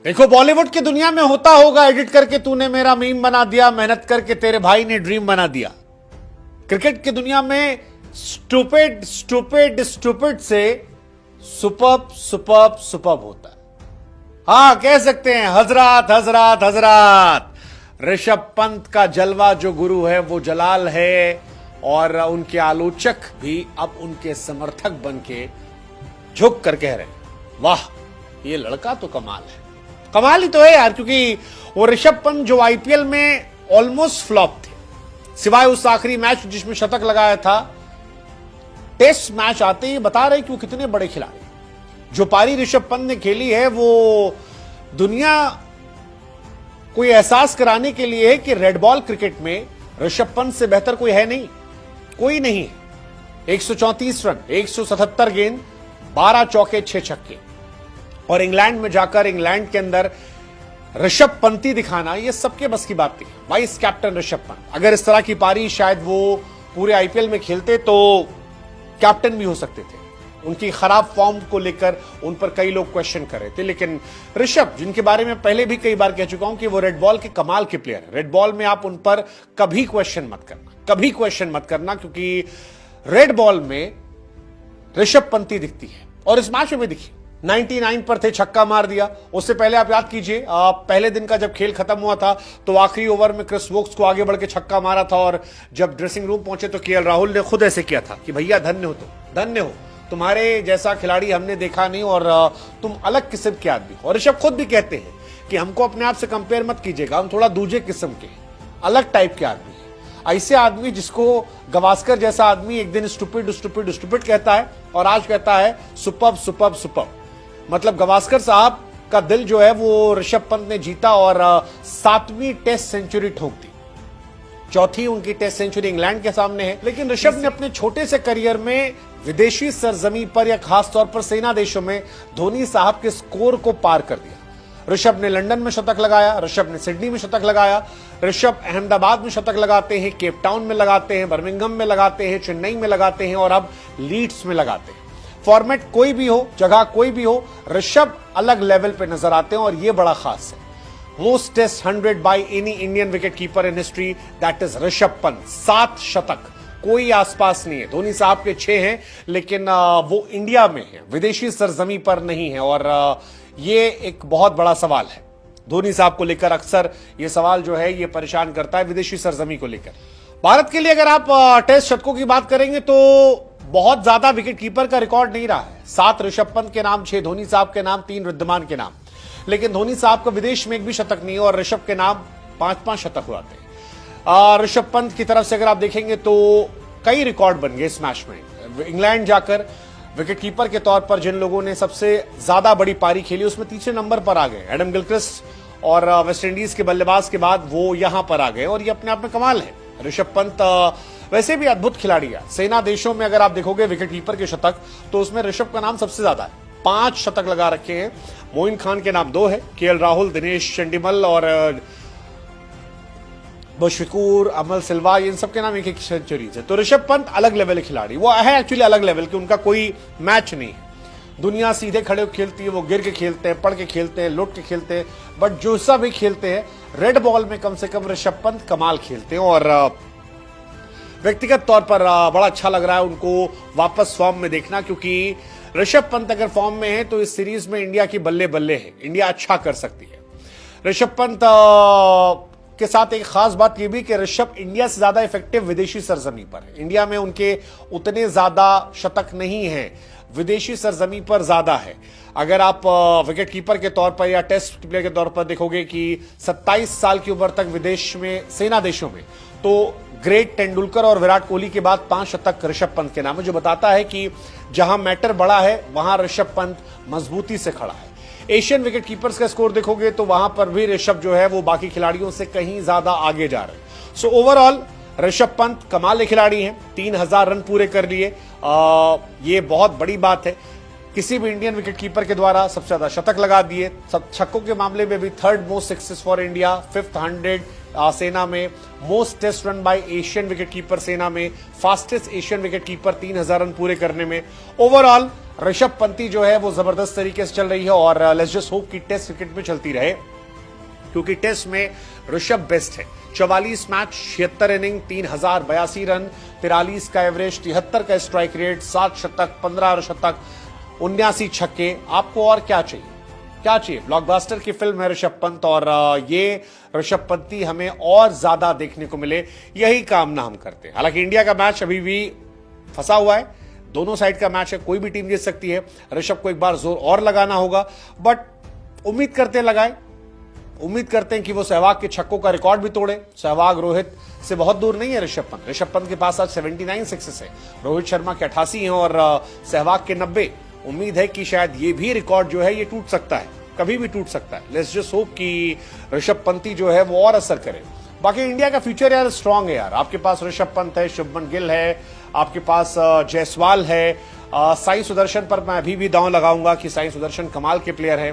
देखो, बॉलीवुड की दुनिया में होता होगा एडिट करके तूने मेरा मीम बना दिया, मेहनत करके तेरे भाई ने ड्रीम बना दिया। क्रिकेट की दुनिया में स्टूपिड स्टूपिड स्टूपिड से सुपर्ब सुपर्ब सुपर्ब होता है। हां, कह सकते हैं हजरत हजरत हजरत ऋषभ पंत का जलवा जो गुरु है वो जलाल है, और उनके आलोचक भी अब उनके समर्थक बन के झुक कर कह रहे हैं, वाह ये लड़का तो कमाल है। कमाल ही तो है यार, क्योंकि वो ऋषभ पंत जो आईपीएल में ऑलमोस्ट फ्लॉप थे, सिवाय उस आखिरी मैच जिसमें शतक लगाया था। टेस्ट मैच आते ही बता रहे कि वो कितने बड़े खिलाड़ी। जो पारी ऋषभ पंत ने खेली है वो दुनिया को एहसास कराने के लिए है कि रेड बॉल क्रिकेट में ऋषभ पंत से बेहतर कोई है नहीं, कोई नहीं है। 134 रन, 177 गेंद, 12 चौके 6 छक्के, और इंग्लैंड में जाकर इंग्लैंड के अंदर ऋषभ पंती दिखाना ये सबके बस की बात थी। वाइस कैप्टन ऋषभ पंत, अगर इस तरह की पारी शायद वो पूरे आईपीएल में खेलते तो कैप्टन भी हो सकते थे। उनकी खराब फॉर्म को लेकर उन पर कई लोग क्वेश्चन कर रहे थे, लेकिन ऋषभ, जिनके बारे में पहले भी कई बार कह चुका हूं कि वो रेड बॉल के कमाल के प्लेयर है। रेड बॉल में आप उन पर कभी क्वेश्चन मत करना, कभी क्वेश्चन मत करना, क्योंकि रेड बॉल में ऋषभ पंती दिखती है, और इस मैच में भी दिखी। 99 पर थे, छक्का मार दिया। उससे पहले आप याद कीजिए, पहले दिन का जब खेल खत्म हुआ था तो आखिरी ओवर में क्रिस वोक्स को आगे बढ़ के छक्का मारा था, और जब ड्रेसिंग रूम पहुंचे तो केएल राहुल ने खुद ऐसे किया था कि भैया धन्य हो, तुम धन्य हो, तुम्हारे जैसा खिलाड़ी हमने देखा नहीं, और तुम अलग किस्म के आदमी हो। और ऋषभ खुद भी कहते हैं कि हमको अपने आप से कंपेयर मत कीजिएगा, हम थोड़ा दूसरे किस्म के, अलग टाइप के आदमी हैं। ऐसे आदमी जिसको गवास्कर जैसा आदमी एक दिन स्टूपिड स्टूपिड स्टूपिड कहता है, और आज कहता है सुपर्ब सुपर्ब सुपर्ब। मतलब गवास्कर साहब का दिल जो है वो ऋषभ पंत ने जीता, और 7वीं टेस्ट सेंचुरी ठोक दी। चौथी उनकी टेस्ट सेंचुरी इंग्लैंड के सामने है। लेकिन ऋषभ ने अपने छोटे से करियर में विदेशी सरजमी पर, या खास तौर पर सेना देशों में, धोनी साहब के स्कोर को पार कर दिया। ऋषभ ने लंदन में शतक लगाया, ऋषभ ने सिडनी में शतक लगाया, ऋषभ अहमदाबाद में शतक लगाते हैं, केप टाउन में लगाते हैं, बर्मिंघम में लगाते हैं, चेन्नई में लगाते हैं, और अब लीड्स में लगाते हैं। फॉर्मेट कोई भी हो, जगह कोई भी हो, ऋषभ अलग लेवल पे नजर आते हैं, और ये बड़ा खास है। Most test 100 by any Indian wicket keeper in history, that is Rishabh Pant. 7 शतक, कोई आसपास नहीं है। धोनी साहब के 6 हैं, लेकिन वो इंडिया में है, विदेशी सरजमी पर नहीं है, और ये एक बहुत बड़ा सवाल है धोनी साहब को लेकर। अक्सर ये सवाल जो है ये परेशान करता है विदेशी सरजमी को लेकर। भारत के लिए अगर आप टेस्ट शतकों की बात करेंगे तो बहुत ज्यादा विकेट कीपर का रिकॉर्ड नहीं रहा है। 7 ऋषभ पंत के नाम, 6 धोनी साहब के नाम, 3 रिद्धिमान के नाम, लेकिन धोनी साहब का विदेश में एक भी शतक नहीं है, और ऋषभ के नाम 5-5 शतक हुआते हैं। ऋषभ पंत की तरफ से अगर आप देखेंगे तो कई रिकॉर्ड बन गए इस मैच में। इंग्लैंड जाकर विकेट कीपर के तौर पर जिन लोगों ने सबसे ज्यादा बड़ी पारी खेली उसमें तीसरे नंबर पर आ गए एडम गिलक्रिस्ट, और वेस्ट इंडीज के बल्लेबाज के बाद वो यहां पर आ गए, और ये अपने आप में कमाल है। ऋषभ पंत वैसे भी अद्भुत खिलाड़ी है। सेना देशों में अगर आप देखोगे विकेट कीपर के शतक, तो उसमें ऋषभ का नाम सबसे ज्यादा है, 5 शतक लगा रखे हैं। मोइन खान के नाम 2 है, केएल राहुल, दिनेश चंडीमल और बशकूर, अमल सिल्वा, इन सबके नाम 1-1 सेंचुरीज है। तो ऋषभ पंत अलग लेवल के खिलाड़ी, वो है एक्चुअली अलग लेवल के, उनका कोई मैच नहीं है। दुनिया सीधे खड़े होकर खेलती है, वो गिर के खेलते हैं, पड़ के खेलते हैं, लौट के खेलते हैं, बट जो सा भी खेलते हैं रेड बॉल में कम से कम ऋषभ पंत कमाल खेलते हैं, और व्यक्तिगत तौर पर बड़ा अच्छा लग रहा है उनको वापस फॉर्म में देखना, क्योंकि ऋषभ पंत अगर फॉर्म में है तो इस सीरीज में इंडिया की बल्ले बल्ले है, इंडिया अच्छा कर सकती है। ऋषभ पंत के साथ एक खास बात यह भी कि ऋषभ इंडिया से ज्यादा इफेक्टिव विदेशी सरजमी पर है। इंडिया में उनके उतने ज्यादा शतक नहीं है, विदेशी सरजमी पर ज्यादा है। अगर आप विकेट कीपर के तौर पर या टेस्ट प्लेयर के तौर पर देखोगे कि 27 साल की उम्र तक विदेश में, सेना देशों में, तो ग्रेट तेंदुलकर और विराट कोहली के बाद 5 शतक ऋषभ पंत के नाम है, जो बताता है कि जहां मैटर बड़ा है वहां ऋषभ पंत मजबूती से खड़ा है। एशियन विकेट कीपर्स का स्कोर देखोगे तो वहां पर भी ऋषभ जो है वो बाकी खिलाड़ियों से कहीं ज्यादा आगे जा रहे हैं। सो ओवरऑल ऋषभ पंत कमाल के खिलाड़ी हैं, 3000 रन पूरे कर लिए, ये बहुत बड़ी बात है। किसी भी इंडियन विकेट कीपर के द्वारा सबसे ज्यादा शतक लगा दिए, सब छक्कों के मामले में भी 3rd most success for India, 5th 100 SENA में, most test run by Asian wicketkeeper SENA में, फास्टेस्ट एशियन विकेटकीपर 3000 रन पूरे करने में। ओवरऑल ऋषभ पंती जो है वो जबरदस्त तरीके से चल रही है और लेट्स जस्ट होप कि टेस्ट क्रिकेट में चलती रहे, क्योंकि टेस्ट में ऋषभ बेस्ट है। 44 मैच, 76 इनिंग, 3082 रन, 43 का एवरेज, 73 का स्ट्राइक रेट, 7 शतक, 15 अर्धशतक, 79 छक्के। आपको और क्या चाहिए? क्या चाहिए? ब्लॉकबस्टर की फिल्म है ऋषभ पंत और ये ऋषभ पंती हमें और ज्यादा देखने को मिले, यही कामना हम करते हैं। हालांकि इंडिया का मैच अभी भी फंसा हुआ है, दोनों साइड का मैच है, कोई भी टीम जीत सकती है। ऋषभ को एक बार जोर और लगाना होगा, बट उम्मीद करते लगाए, उम्मीद करते हैं कि वो सहवाग के छक्कों का रिकॉर्ड भी तोड़े। सहवाग रोहित से बहुत दूर नहीं है ऋषभ पंत। ऋषभ पंत के पास आज 79 सिक्सेस है, रोहित शर्मा के 88 हैं और सहवाग के 90। उम्मीद है कि शायद ये भी रिकॉर्ड जो है ये टूट सकता है, कभी भी टूट सकता है। लेट्स जस्ट होप कि ऋषभ पंती जो है वो और असर करे। बाकी इंडिया का फ्यूचर यार स्ट्रांग है यार। आपके पास ऋषभ पंत है, शुभमन गिल है, आपके पास जायसवाल है, साई सुदर्शन पर मैं अभी भी दांव लगाऊंगा कि साई सुदर्शन कमाल के प्लेयर है।